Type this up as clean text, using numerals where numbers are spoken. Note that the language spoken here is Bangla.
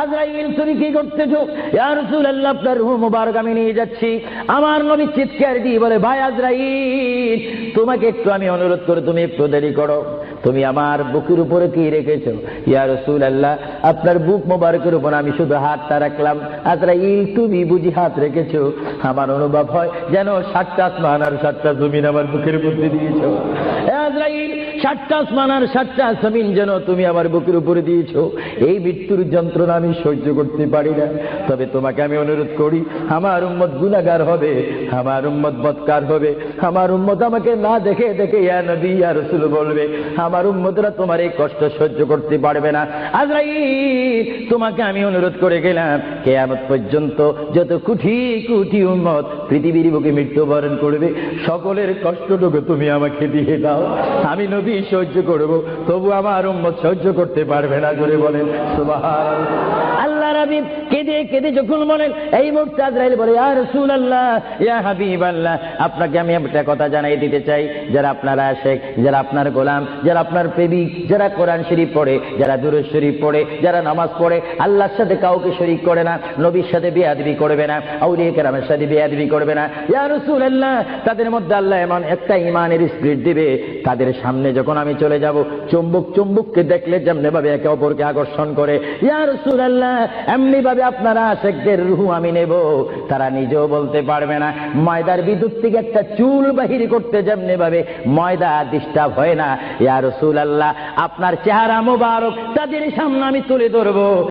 আজরাইল তুমি কি করতেছো? ইয়া রাসূলুল্লাহ আপনার রূহ মুবারক আমি নিয়ে যাচ্ছি। আমার নবী চিৎকার দিয়ে বলে, ভাই আজরাইল, তোমাকে একটু আমি অনুরোধ করে তুমি একটু দেরি করো, তুমি আমার বুকের উপরে কি রেখেছো? ইয়া রাসূলুল্লাহ আপনার বুক মোবারকের উপর আমি শুধু হাতটা রাখলাম। আজরাইল তুমি বুঝি হাত রেখেছো? আমার অনুভব হয় যেন 7টা আসমান আর 7টা জমিন আমার বুকের উপরে দিয়েছো। আজরাইল 7টা আসমান আর 7টা জমিন যেন তুমি আমার বুকের উপরে দিয়েছো। এই মৃত্যুর যন্ত্রণা আমি সহ্য করতে পারি না। তবে তোমাকে আমি অনুরোধ করি, আমার উম্মত গুনাহগার হবে, আমার উম্মত বদকার হবে, আমার উম্মত আমাকে না দেখে দেখে ইয়া নবী ইয়া রাসূল বলবে, আমার উম্মতরা তোমার এই কষ্ট সহ্য করতে পারবে না। আজরাইল তোমাকে আমি অনুরোধ করে গেলাম, কিয়ামত পর্যন্ত যত কোটি কোটি উম্মত পৃথিবীর বুকে মৃত্যুবরণ করবে, সকলের কষ্টটুকু তুমি আমাকে দিয়ে দাও, আমি নবী সহ্য করব, তবু আমার উম্মত সহ্য করতে পারবে না। জোরে বলেন সুবহানাল্লাহ। আল্লাহ রাব্বি কেঁদে কেঁদে যখন বলেন, এই মুহূর্তে আজরাইল বলে, ইয়া রাসূলুল্লাহ ইয়া হাবিবাল্লাহ, আপনাকে আমি একটা কথা জানাই দিতে চাই, যারা আপনার আশিক, যারা আপনার গোলাম, যারা আপনার প্রেমিক, যারা কোরআন শরীফ পড়ে, যারা দুরূদ শরীফ পড়ে, যারা নামাজ পড়ে, আল্লাহর সাথে কাউকে শরীক করে না, নবীর সাথে বেয়াদবি করবে না, আউলিয়া কেরামের সাথে বেয়াদবি করবে না, ইয়া রাসূলুল্লাহ তাদের মধ্যে আল্লাহ এমন একটা ঈমানের স্পিরিট দিবে, তাদের সামনে যখন আমি চলে যাব, চুম্বক চুম্বককে দেখলে যেমনি ভাবে একে অপরকে আকর্ষণ করে, ইয়া রাসূলুল্লাহ এমনি ভাবে আপনারা আশিকদের রূহ আমি নেব, তারা নিজেও বলতে পারবে না। ময়দার বিদ্যুৎ থেকে একটা চুল বাহির করতে যেমনি ভাবে ময়দা ডিস্টার্ব হয় না, ইয়া রাসূলুল্লাহ আপনার চেহারা মোবারক তাদের সামনে আমি তুলে ধরবো।